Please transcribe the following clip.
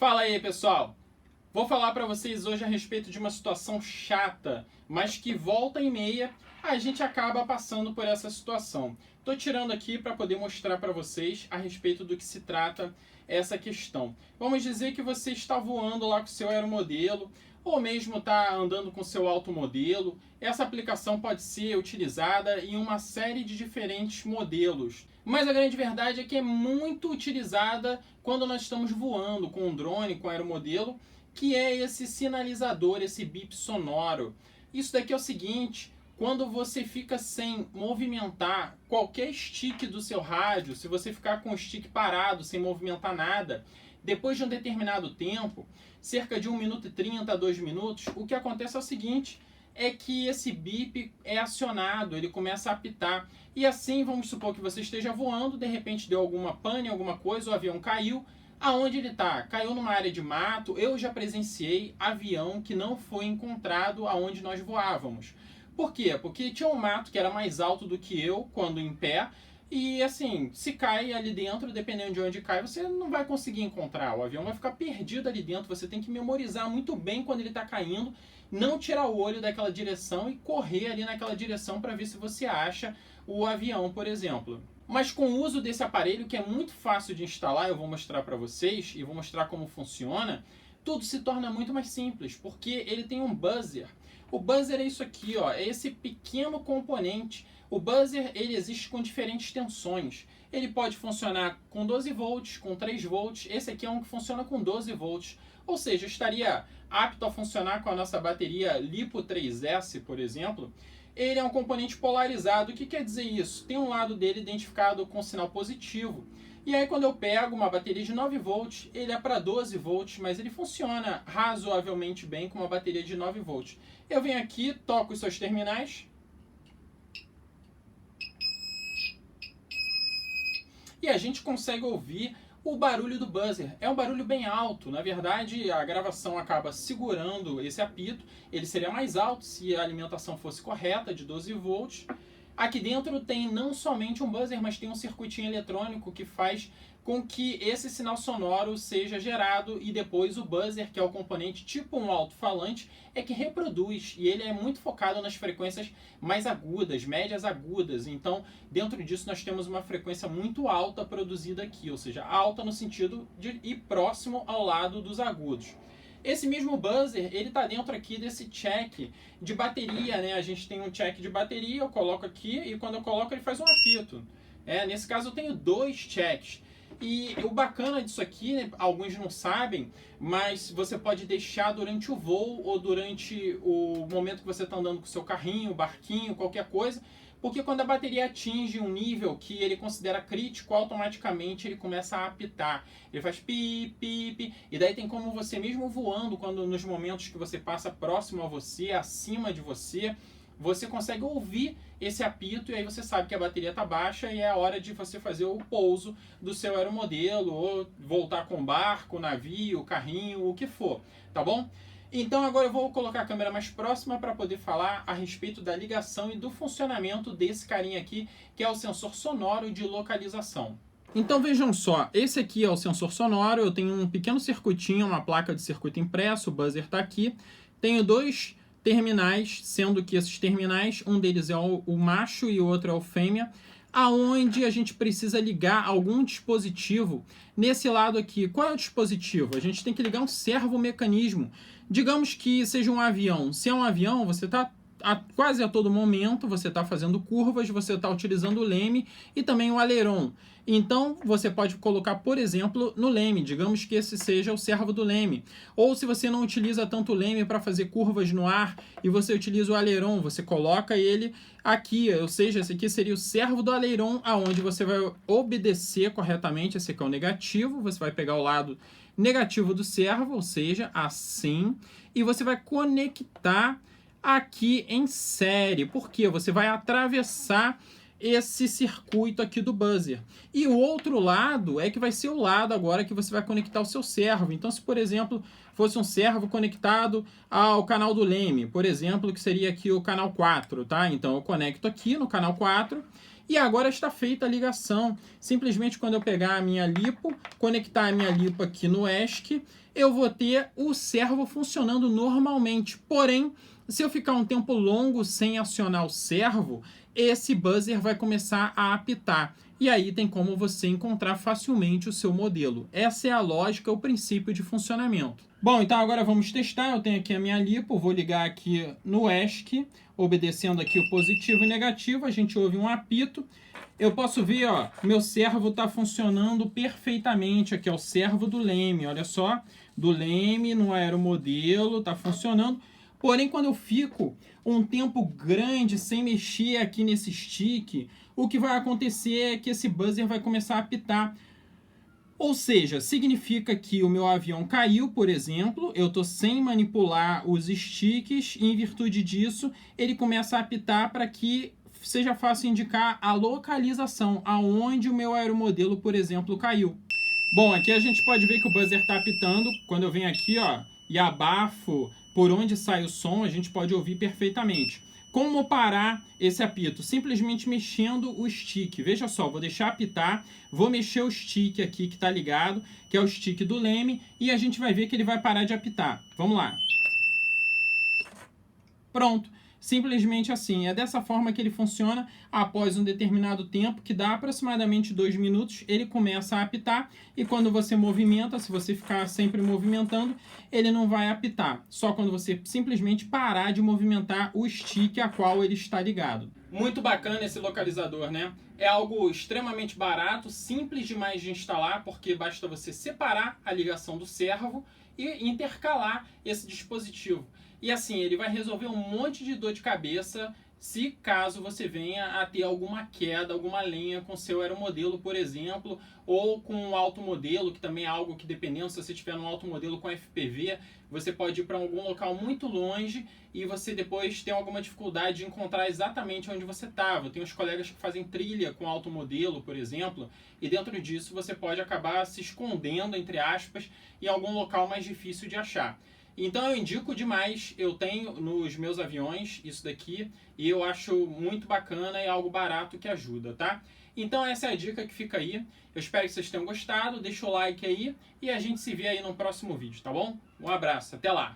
Fala aí, pessoal! Vou falar para vocês hoje a respeito de uma situação chata, mas que volta e meia a gente acaba passando por essa situação. Estou tirando aqui para poder mostrar para vocês a respeito do que se trata essa questão. Vamos dizer que você está voando lá com o seu aeromodelo, ou mesmo está andando com o seu automodelo. Essa aplicação pode ser utilizada em uma série de diferentes modelos. Mas a grande verdade é que é muito utilizada quando nós estamos voando com um drone, com um aeromodelo, que é esse sinalizador, esse bip sonoro. Isso daqui é o seguinte: quando você fica sem movimentar qualquer stick do seu rádio, se você ficar com o stick parado, sem movimentar nada, depois de um determinado tempo, cerca de 1 minuto e 30 a 2 minutos, o que acontece é o seguinte: é que esse bip é acionado, ele começa a apitar. E assim, vamos supor que você esteja voando, de repente deu alguma pane, alguma coisa, o avião caiu. Aonde ele está? Caiu numa área de mato. Eu já presenciei avião que não foi encontrado aonde nós voávamos. Por quê? Porque tinha um mato que era mais alto do que eu, quando em pé. E assim, se cai ali dentro, dependendo de onde cai, você não vai conseguir encontrar. O avião vai ficar perdido ali dentro. Você tem que memorizar muito bem quando ele está caindo, não tirar o olho daquela direção e correr ali naquela direção para ver se você acha o avião, por exemplo. Mas com o uso desse aparelho, que é muito fácil de instalar, eu vou mostrar para vocês e vou mostrar como funciona, tudo se torna muito mais simples, porque ele tem um buzzer. O buzzer é isso aqui, ó, é esse pequeno componente. O buzzer, ele existe com diferentes tensões. Ele pode funcionar com 12 volts, com 3 volts. Esse aqui é um que funciona com 12 volts. Ou seja, estaria apto a funcionar com a nossa bateria LiPo 3S, por exemplo. Ele é um componente polarizado. O que quer dizer isso? Tem um lado dele identificado com sinal positivo. E aí quando eu pego uma bateria de 9 volts, ele é para 12 volts, mas ele funciona razoavelmente bem com uma bateria de 9 volts. Eu venho aqui, toco os seus terminais. E a gente consegue ouvir o barulho do buzzer. É um barulho bem alto. Na verdade, a gravação acaba segurando esse apito. Ele seria mais alto se a alimentação fosse correta, de 12 volts. Aqui dentro tem não somente um buzzer, mas tem um circuitinho eletrônico que faz com que esse sinal sonoro seja gerado, e depois o buzzer, que é o componente tipo um alto-falante, é que reproduz, e ele é muito focado nas frequências mais agudas, médias agudas. Então, dentro disso nós temos uma frequência muito alta produzida aqui, ou seja, alta no sentido de ir próximo ao lado dos agudos. Esse mesmo buzzer, ele está dentro aqui desse check de bateria, né? A gente tem um check de bateria, eu coloco aqui, e quando eu coloco ele faz um apito. Nesse caso eu tenho 2 checks. E o bacana disso aqui, né, alguns não sabem, mas você pode deixar durante o voo ou durante o momento que você está andando com o seu carrinho, barquinho, qualquer coisa, porque quando a bateria atinge um nível que ele considera crítico, automaticamente ele começa a apitar. Ele faz pi, pi, pi, e daí tem como você, mesmo voando, quando nos momentos que você passa próximo a você, acima de você, você consegue ouvir esse apito, e aí você sabe que a bateria está baixa e é a hora de você fazer o pouso do seu aeromodelo, ou voltar com o barco, o navio, o carrinho, o que for, tá bom? Então agora eu vou colocar a câmera mais próxima para poder falar a respeito da ligação e do funcionamento desse carinha aqui, que é o sensor sonoro de localização. Então vejam só, esse aqui é o sensor sonoro. Eu tenho um pequeno circuitinho, uma placa de circuito impresso, o buzzer está aqui. Tenho 2 terminais, sendo que esses terminais, um deles é o macho e o outro é o fêmea, aonde a gente precisa ligar algum dispositivo nesse lado aqui. Qual é o dispositivo? A gente tem que ligar um servomecanismo. Digamos que seja um avião. Se é um avião, você está quase a todo momento, você está fazendo curvas, você está utilizando o leme e também o aileron. Então, você pode colocar, por exemplo, no leme. Digamos que esse seja o servo do leme. Ou se você não utiliza tanto o leme para fazer curvas no ar e você utiliza o aileron, você coloca ele aqui. Ou seja, esse aqui seria o servo do aileron, aonde você vai obedecer corretamente. Esse aqui é o negativo. Você vai pegar o lado negativo do servo, ou seja, assim. E você vai conectar aqui em série, porque você vai atravessar esse circuito aqui do buzzer. E o outro lado é que vai ser o lado agora que você vai conectar o seu servo. Então, se por exemplo fosse um servo conectado ao canal do Leme, por exemplo, que seria aqui o canal 4, tá? Então eu conecto aqui no canal 4 e agora está feita a ligação. Simplesmente quando eu pegar a minha lipo, conectar a minha lipo aqui no ESC, eu vou ter o servo funcionando normalmente. Porém, se eu ficar um tempo longo sem acionar o servo, esse buzzer vai começar a apitar. E aí tem como você encontrar facilmente o seu modelo. Essa é a lógica, o princípio de funcionamento. Bom, então agora vamos testar. Eu tenho aqui a minha lipo, vou ligar aqui no ESC, obedecendo aqui o positivo e negativo. A gente ouve um apito. Eu posso ver, ó, meu servo está funcionando perfeitamente. Aqui é o servo do Leme, olha só. Do Leme no aeromodelo, está funcionando. Porém, quando eu fico um tempo grande sem mexer aqui nesse stick, o que vai acontecer é que esse buzzer vai começar a apitar. Ou seja, significa que o meu avião caiu, por exemplo, eu estou sem manipular os sticks e em virtude disso ele começa a apitar para que seja fácil indicar a localização, aonde o meu aeromodelo, por exemplo, caiu. Bom, aqui a gente pode ver que o buzzer está apitando. Quando eu venho aqui, ó, e abafo por onde sai o som, a gente pode ouvir perfeitamente. Como parar esse apito? Simplesmente mexendo o stick. Veja só, vou deixar apitar, vou mexer o stick aqui que está ligado, que é o stick do Leme, e a gente vai ver que ele vai parar de apitar. Vamos lá. Pronto. Simplesmente assim, é dessa forma que ele funciona. Após um determinado tempo, que dá aproximadamente 2 minutos, ele começa a apitar, e quando você movimenta, se você ficar sempre movimentando, ele não vai apitar, só quando você simplesmente parar de movimentar o stick a qual ele está ligado. Muito bacana esse localizador, né? É algo extremamente barato, simples demais de instalar, porque basta você separar a ligação do servo e intercalar esse dispositivo. E assim, ele vai resolver um monte de dor de cabeça se caso você venha a ter alguma queda, alguma lenha com seu aeromodelo, por exemplo, ou com um alto modelo, que também é algo que, dependendo, se você tiver um alto modelo com FPV, você pode ir para algum local muito longe e você depois tem alguma dificuldade de encontrar exatamente onde você estava. Tem uns colegas que fazem trilha com alto modelo, por exemplo, e dentro disso você pode acabar se escondendo, entre aspas, em algum local mais difícil de achar. Então eu indico demais, eu tenho nos meus aviões isso daqui e eu acho muito bacana e algo barato que ajuda, tá? Então essa é a dica que fica aí. Eu espero que vocês tenham gostado, deixa o like aí e a gente se vê aí no próximo vídeo, tá bom? Um abraço, até lá!